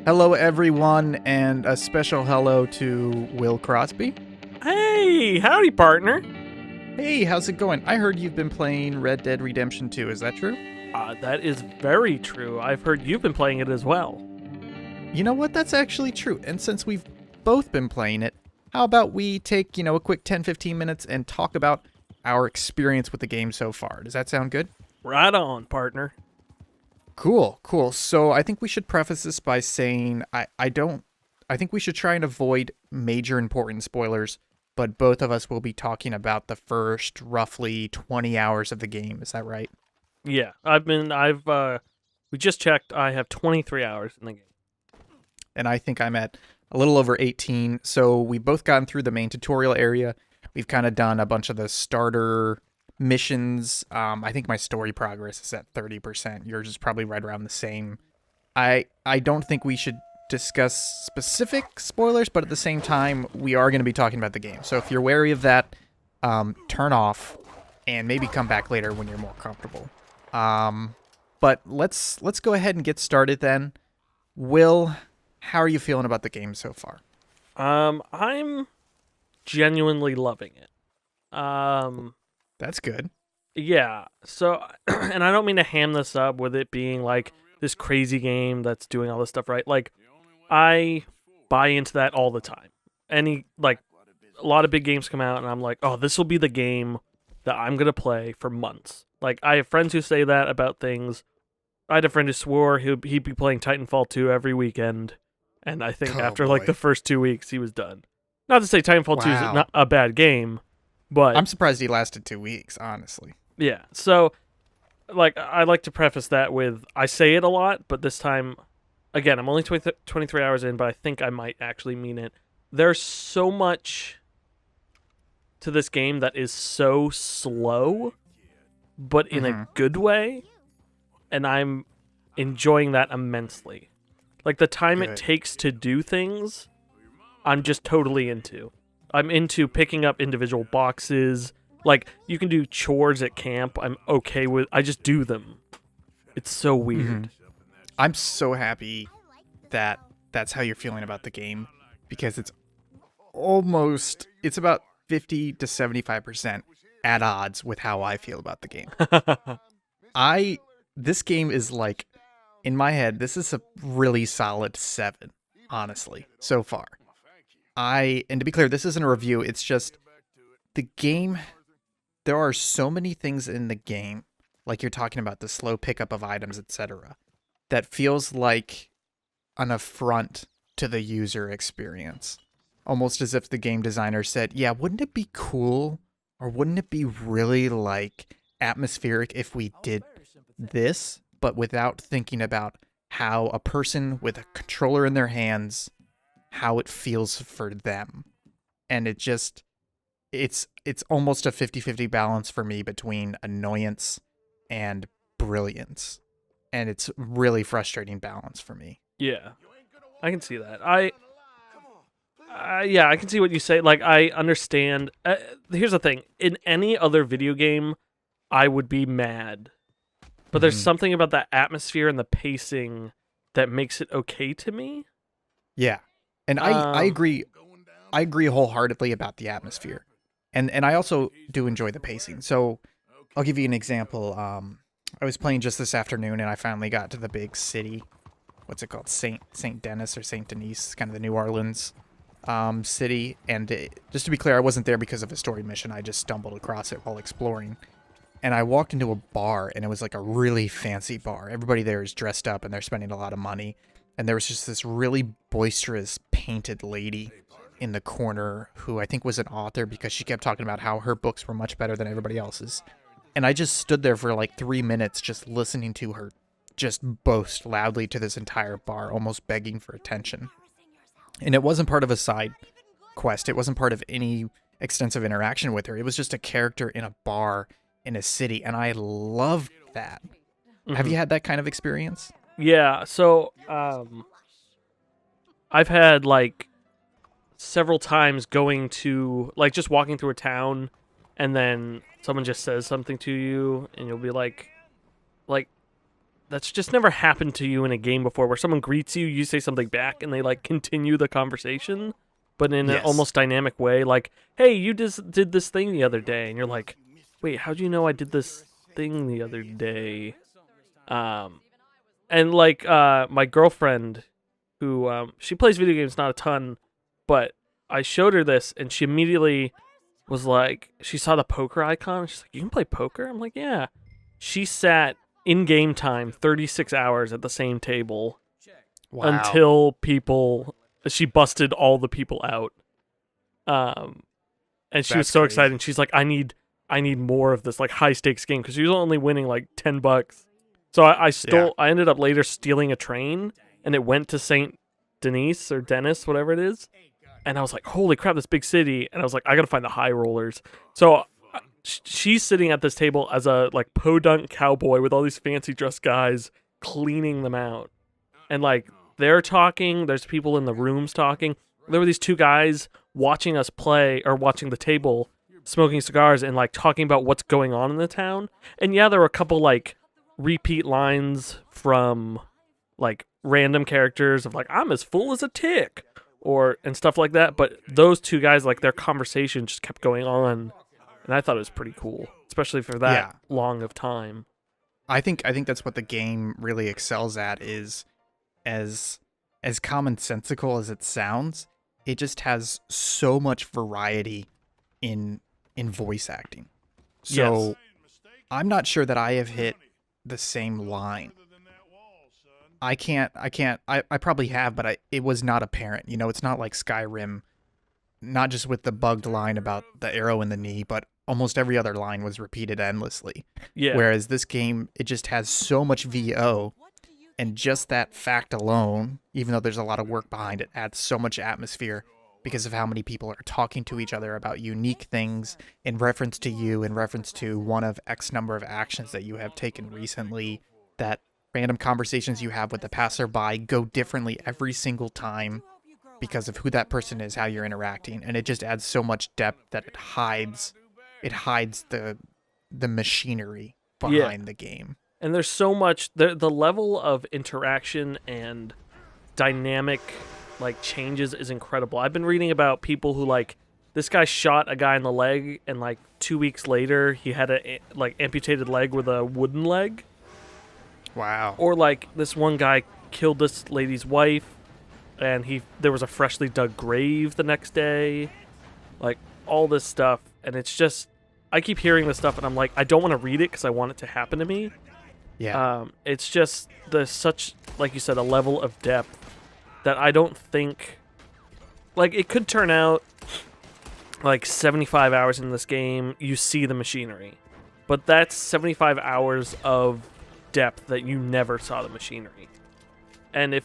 Hello, everyone, and a special hello to Will Crosby. Hey, howdy, partner. Hey, how's it going? I heard you've been playing Red Dead Redemption 2. Is that true? That is very true. I've heard you've been playing it as well. You know what? That's actually true. And since we've both been playing it, how about we take, a quick 10-15 minutes and talk about our experience with the game so far? Does that sound good? Right on, partner. Cool. So I think we should preface this by saying I think we should try and avoid major important spoilers, but both of us will be talking about the first roughly 20 hours of the game. Is that right? Yeah, we just checked. I have 23 hours in the game. And I think I'm at a little over 18. So we've both gotten through the main tutorial area. We've kind of done a bunch of the starter missions. I think my story progress is at 30%. Yours is probably right around the same. I don't think we should discuss specific spoilers, but at the same time, we are going to be talking about the game. So if you're wary of that, turn off and maybe come back later when you're more comfortable. But let's go ahead and get started then. Will, how are you feeling about the game so far? I'm genuinely loving it. That's good. Yeah. So, and I don't mean to ham this up with it being like this crazy game that's doing all this stuff right. Like, I buy into that all the time. A lot of big games come out, and I'm like, oh, this will be the game that I'm gonna play for months. Like, I have friends who say that about things. I had a friend who swore he'd be playing Titanfall 2 every weekend, and I think after the first 2 weeks, he was done. Not to say Titanfall 2 is not a bad game, but I'm surprised he lasted 2 weeks, honestly. Yeah, so, I like to preface that with, I say it a lot, but this time, again, I'm only 23 hours in, but I think I might actually mean it. There's so much to this game that is so slow, but in a good way, and I'm enjoying that immensely. Like, the time it takes to do things, I'm just totally into. I'm into picking up individual boxes. Like, you can do chores at camp. I'm okay with... I just do them. It's so weird. I'm so happy that that's how you're feeling about the game, because it's about 50 to 75% at odds with how I feel about the game. This game is like, in my head, this is a really solid 7, honestly, so far. And to be clear, this isn't a review, it's just the game. There are so many things in the game, like you're talking about the slow pickup of items, etc., that feels like an affront to the user experience. Almost as if the game designer said, yeah, wouldn't it be cool, or wouldn't it be really, atmospheric if we did this, but without thinking about how a person with a controller in their hands, how it feels for them. And it's almost a 50-50 balance for me between annoyance and brilliance. And it's really frustrating balance for me. Yeah, I can see that. Yeah, I can see what you say. Like, I understand. Here's the thing. In any other video game, I would be mad. But there's something about that atmosphere and the pacing that makes it okay to me. Yeah. And I agree. I agree wholeheartedly about the atmosphere. And I also do enjoy the pacing. So I'll give you an example. I was playing just this afternoon, and I finally got to the big city. What's it called? Saint Denis or Saint Denis, kind of the New Orleans city. And just to be clear, I wasn't there because of a story mission. I just stumbled across it while exploring. And I walked into a bar, and it was like a really fancy bar. Everybody there is dressed up, and they're spending a lot of money. And there was just this really boisterous, painted lady in the corner who I think was an author, because she kept talking about how her books were much better than everybody else's. And I just stood there for 3 minutes just listening to her just boast loudly to this entire bar, almost begging for attention. And it wasn't part of a side quest. It wasn't part of any extensive interaction with her. It was just a character in a bar in a city, and I loved that. Have you had that kind of experience? Yeah, so I've had several times going to just walking through a town, and then someone just says something to you, and you'll be like that's just never happened to you in a game before, where someone greets you, you say something back, and they like continue the conversation, but in an Yes. almost dynamic way. Like, hey, you just did this thing the other day, and you're like, wait, how'd you know I did this thing the other day? And like my girlfriend, who she plays video games not a ton, but I showed her this, and she immediately was like, she saw the poker icon, and she's like, you can play poker? I'm like, yeah. She sat in game time 36 hours at the same table Wow. until she busted all the people out. And she was That's so crazy. excited. And she's like, I need more of this like high stakes game, because she was only winning like $10. So I ended up later stealing a train, and it went to Saint Denis or Dennis, whatever it is. And I was like, holy crap, this big city. And I was like, I gotta find the high rollers. So she's sitting at this table as a like podunk cowboy with all these fancy dressed guys cleaning them out. And like they're talking, there's people in the rooms talking. There were these two guys watching us play, or watching the table, smoking cigars and like talking about what's going on in the town. And yeah, there were a couple like repeat lines from like random characters of like, I'm as full as a tick, and stuff like that. But those two guys, like their conversation just kept going on, and I thought it was pretty cool, especially for that long of time. I think that's what the game really excels at, is as commonsensical as it sounds, it just has so much variety in voice acting. So Yes. I'm not sure that I have hit the same line. I probably have, but it was not apparent. You know, it's not like Skyrim, not just with the bugged line about the arrow in the knee, but almost every other line was repeated endlessly. Yeah. Whereas this game, it just has so much VO, and just that fact alone, even though there's a lot of work behind it, adds so much atmosphere because of how many people are talking to each other about unique things in reference to you, in reference to one of X number of actions that you have taken recently, that random conversations you have with the passerby go differently every single time because of who that person is, how you're interacting, and it just adds so much depth that it hides the machinery behind the game. And there's so much, the level of interaction and dynamic like changes is incredible. I've been reading about people who like, this guy shot a guy in the leg, and like 2 weeks later he had a like amputated leg with a wooden leg. Wow. Or like this one guy killed this lady's wife, and there was a freshly dug grave the next day. Like all this stuff, and it's just, I keep hearing this stuff and I'm like, I don't want to read it because I want it to happen to me. Yeah. It's just there's such, like you said, a level of depth that I don't think, like, it could turn out like 75 hours in this game, you see the machinery, but that's 75 hours of depth that you never saw the machinery. And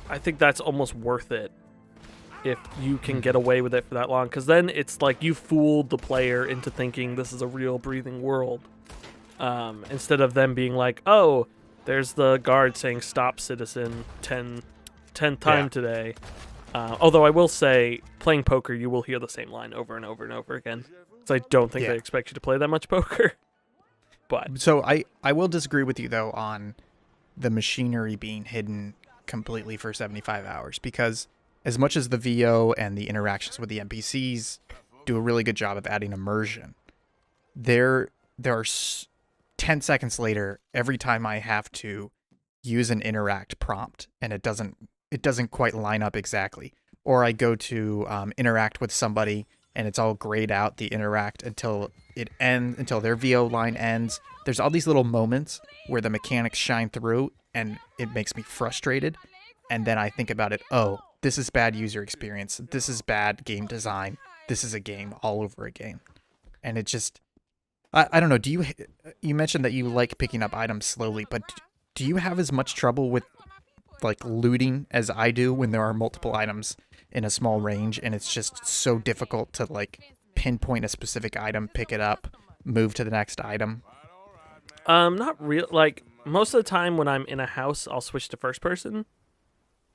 I think that's almost worth it if you can get away with it for that long, because then it's like you fooled the player into thinking this is a real breathing world, instead of them being like, oh, there's the guard saying stop citizen 10th time today. Although I will say, playing poker, you will hear the same line over and over and over again, so I don't think they expect you to play that much poker. But so I will disagree with you though on the machinery being hidden completely for 75 hours, because as much as the VO and the interactions with the NPCs do a really good job of adding immersion, there are 10 seconds later every time I have to use an interact prompt and it doesn't quite line up exactly, or I go to interact with somebody and it's all grayed out, the interact, until their VO line ends. There's all these little moments where the mechanics shine through and it makes me frustrated, and then I think about it, oh, this is bad user experience, this is bad game design, this is a game all over again. And it just, I don't know, you mentioned that you like picking up items slowly, but do you have as much trouble with like looting as I do when there are multiple items in a small range, and it's just so difficult to like pinpoint a specific item, pick it up, move to the next item? not real. Like most of the time when I'm in a house, I'll switch to first person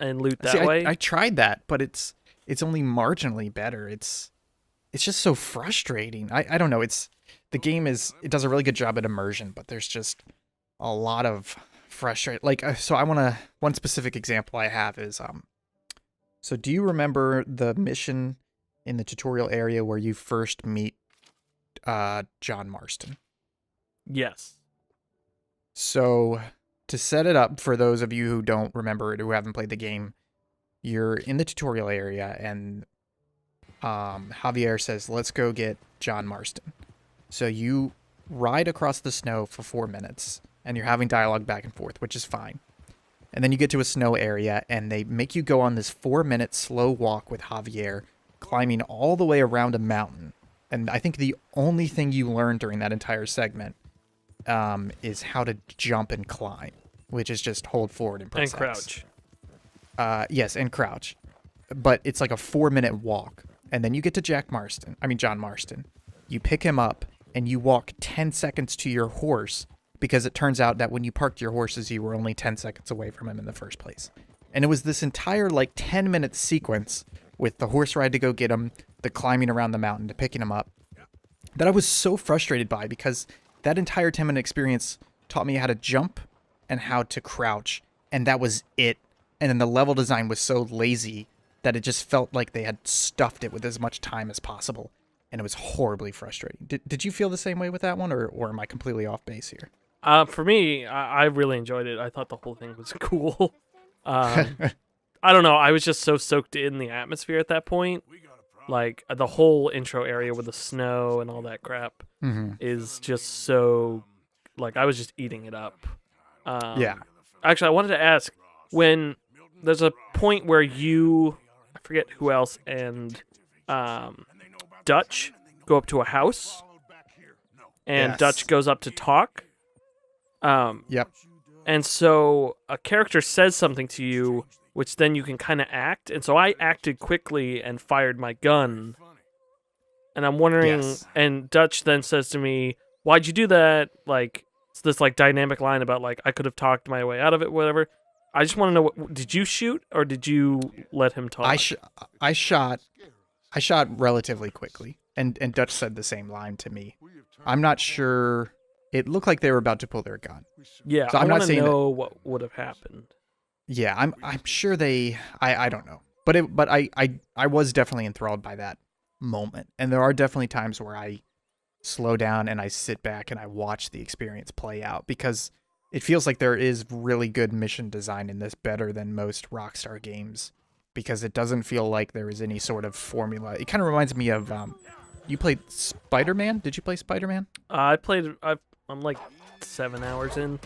and loot that way. I tried that, but it's only marginally better. It's just so frustrating. I don't know. It does a really good job at immersion, but there's just a lot of frustrated. Like, so I want to. One specific example I have is So do you remember the mission in the tutorial area where you first meet John Marston? Yes. So to set it up for those of you who don't remember it, who haven't played the game, you're in the tutorial area and Javier says, "Let's go get John Marston." So you ride across the snow for 4 minutes and you're having dialogue back and forth, which is fine. And then you get to a snow area and they make you go on this 4-minute slow walk with Javier, climbing all the way around a mountain. And I think the only thing you learn during that entire segment is how to jump and climb, which is just hold forward and press And crouch. X. Yes, and crouch. But it's like a 4-minute walk. And then you get to John Marston. You pick him up and you walk 10 seconds to your horse, because it turns out that when you parked your horses, you were only 10 seconds away from him in the first place. And it was this entire 10-minute sequence with the horse ride to go get him, the climbing around the mountain to picking him up, that I was so frustrated by, because that entire 10-minute experience taught me how to jump and how to crouch, and that was it. And then the level design was so lazy that it just felt like they had stuffed it with as much time as possible, and it was horribly frustrating. Did you feel the same way with that one, or am I completely off base here? For me, I really enjoyed it. I thought the whole thing was cool. I don't know. I was just so soaked in the atmosphere at that point. Like, the whole intro area with the snow and all that crap is just so... Like, I was just eating it up. Yeah. Actually, I wanted to ask, when there's a point where you... I forget who else, and Dutch go up to a house, and Yes. Dutch goes up to talk. Yep. And so a character says something to you, which then you can kind of act. And so I acted quickly and fired my gun. And I'm wondering, Yes. and Dutch then says to me, "Why'd you do that?" Like, it's this dynamic line about I could have talked my way out of it, whatever. I just want to know, did you shoot or did you let him talk? I shot relatively quickly, and Dutch said the same line to me. I'm not sure. It looked like they were about to pull their gun. Yeah, So I I'm not want to saying know what would have happened. Yeah, I'm sure they. I don't know, but I was definitely enthralled by that moment, and there are definitely times where I slow down and I sit back and I watch the experience play out, because it feels like there is really good mission design in this, better than most Rockstar games, because it doesn't feel like there is any sort of formula. It kind of reminds me of you played Spider-Man? Did you play Spider-Man? I'm like 7 hours in.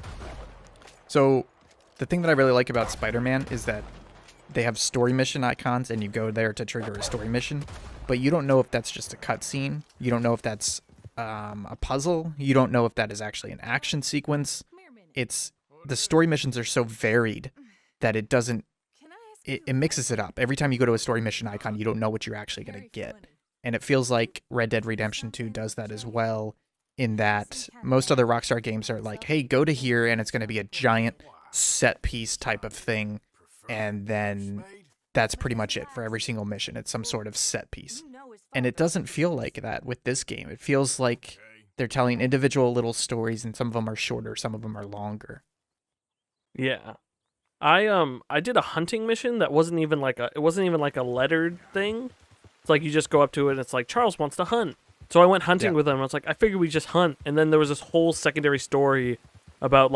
So the thing that I really like about Spider-Man is that they have story mission icons, and you go there to trigger a story mission, but you don't know if that's just a cutscene. You don't know if that's a puzzle. You don't know if that is actually an action sequence. The story missions are so varied that it doesn't. It mixes it up. Every time you go to a story mission icon, you don't know what you're actually going to get. And it feels like Red Dead Redemption 2 does that as well, in that most other Rockstar games are like, hey, go to here, and it's going to be a giant set piece type of thing, and then that's pretty much it for every single mission. It's some sort of set piece. And it doesn't feel like that with this game. It feels like they're telling individual little stories, and some of them are shorter, some of them are longer. Yeah. I did a hunting mission that wasn't even like a lettered thing. It's like you just go up to it and it's like, Charles wants to hunt. So I went hunting with him. I was like, I figured we just hunt. And then there was this whole secondary story about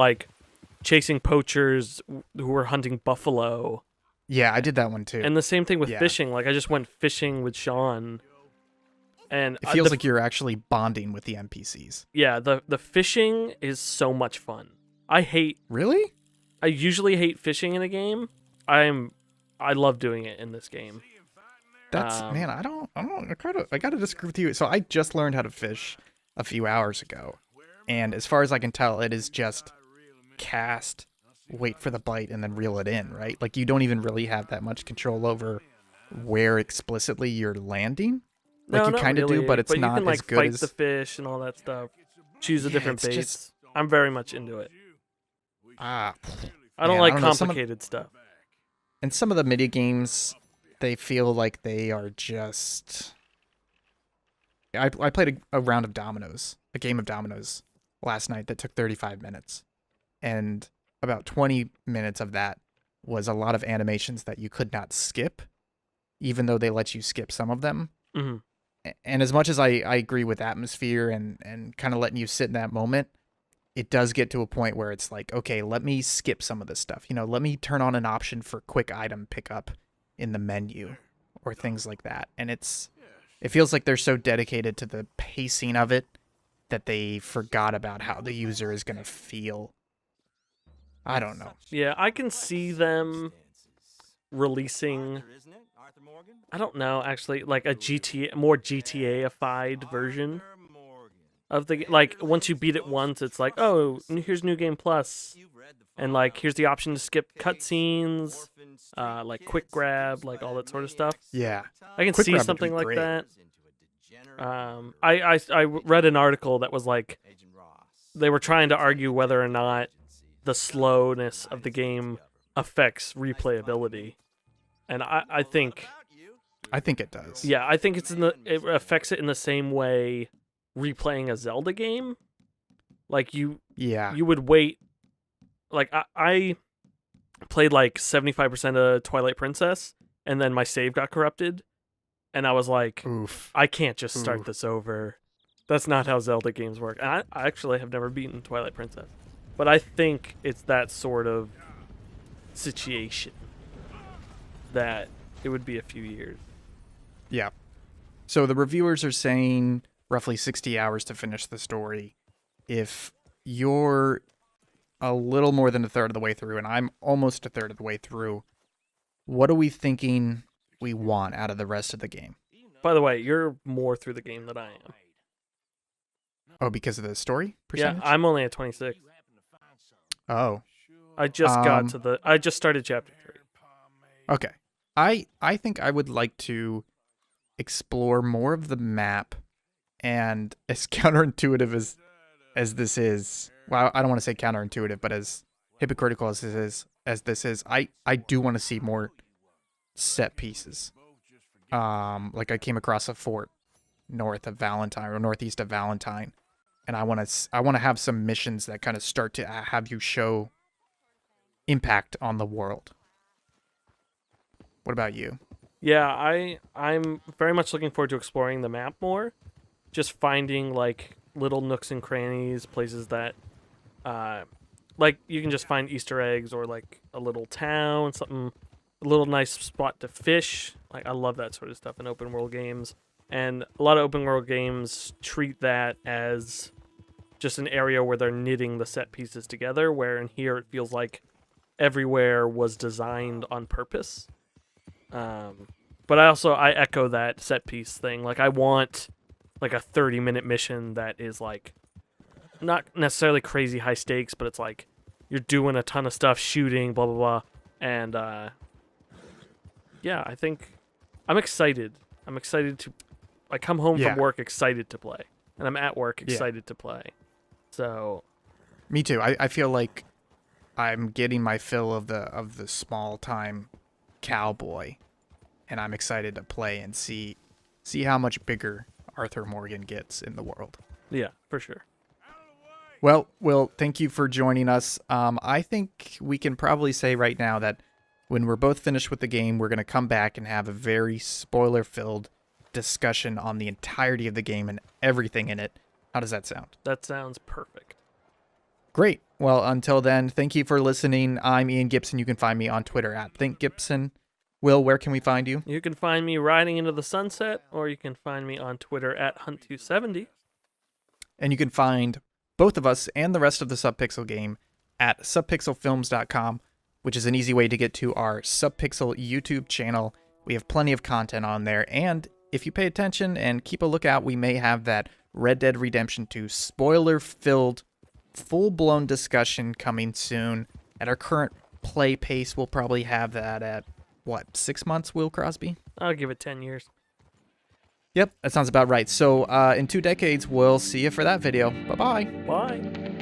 chasing poachers who were hunting buffalo. Yeah, I did that one too. And the same thing with fishing. I just went fishing with Sean. And it feels like you're actually bonding with the NPCs. Yeah, the fishing is so much fun. Really? I usually hate fishing in a game. I love doing it in this game. That's man, I gotta disagree with you. So I just learned how to fish a few hours ago, and as far as I can tell, it is just cast, wait for the bite, and then reel it in, right? Like, you don't even really have that much control over where explicitly you're landing. Like, No, you not kind of really, do, but it's not you can, as good fight as the fish and all that stuff. Choose a different it's baits. just- I'm very much into it. I I don't Man, like I don't know, complicated stuff. And some of the mini games, they feel like they are just. I played a round of dominoes, a game of dominoes last night that took 35 minutes, and about 20 minutes of that was a lot of animations that you could not skip, even though they let you skip some of them. Mm-hmm. And as much as I agree with atmosphere and kind of letting you sit in that moment, it does get to a point where it's like, okay, let me skip some of this stuff. Let me turn on an option for quick item pickup in the menu or things like that. And it feels like they're so dedicated to the pacing of it that they forgot about how the user is going to feel. I don't know. Yeah, I can see them releasing, I don't know, actually, like a more GTA-ified version of the, like, once you beat it once, it's like, oh, here's New Game Plus, and like here's the option to skip cutscenes, like quick grab, like all that sort of stuff. Yeah, I can quick see grab would something be like great. that. I read an article that was like, they were trying to argue whether or not the slowness of the game affects replayability, and I think it does. yeah, I think it affects it in the same way replaying a Zelda game. Like you would wait. Like I played like 75% of Twilight Princess, and then my save got corrupted, and I was like, oof, I can't just start this over. That's not how Zelda games work. And I actually have never beaten Twilight Princess, but I think it's that sort of situation that it would be a few years. Yeah. So the reviewers are saying roughly 60 hours to finish the story. If you're a little more than a third of the way through, and I'm almost a third of the way through, what are we thinking we want out of the rest of the game? By the way, you're more through the game than I am. Oh, because of the story percentage? Yeah, I'm only at 26. Oh. I just I just started chapter 3. Okay. I think I would like to explore more of the map, and as counterintuitive as this is, well, I don't want to say counterintuitive, but as hypocritical as this is, I do want to see more set pieces. Like I came across a fort north of Valentine or northeast of Valentine, and I want to have some missions that kind of start to have you show impact on the world. What about you? Yeah, I'm very much looking forward to exploring the map more. Just finding like little nooks and crannies, places that like you can just find Easter eggs or like a little town, something, a little nice spot to fish. Like I love that sort of stuff in open world games. And a lot of open world games treat that as just an area where they're knitting the set pieces together, where in here it feels like everywhere was designed on purpose. But I echo that set piece thing. Like I want like a 30-minute mission that is like not necessarily crazy high stakes, but it's like you're doing a ton of stuff, shooting, blah blah blah. And yeah, I think I'm excited. I'm excited to I come home from work excited to play, and I'm at work excited to play. So me too. I feel like I'm getting my fill of the small time cowboy, and I'm excited to play and see how much bigger Arthur Morgan gets in the world. Yeah, for sure. Well, Will, thank you for joining us. I think we can probably say right now that when we're both finished with the game, we're going to come back and have a very spoiler-filled discussion on the entirety of the game and everything in it. How does that sound? That sounds perfect. Great. Well, until then, thank you for listening. I'm Ian Gibson. You can find me on Twitter at ThinkGibson. Will, where can we find you? You can find me riding into the sunset, or you can find me on Twitter at Hunt270. And you can find both of us and the rest of the Subpixel game at subpixelfilms.com, which is an easy way to get to our Subpixel YouTube channel. We have plenty of content on there, and if you pay attention and keep a lookout, we may have that Red Dead Redemption 2 spoiler-filled, full-blown discussion coming soon. At our current play pace, we'll probably have that at, 6 months, Will Crosby? I'll give it 10 years. Yep, that sounds about right. So in 2 decades, we'll see you for that video. Bye-bye. Bye.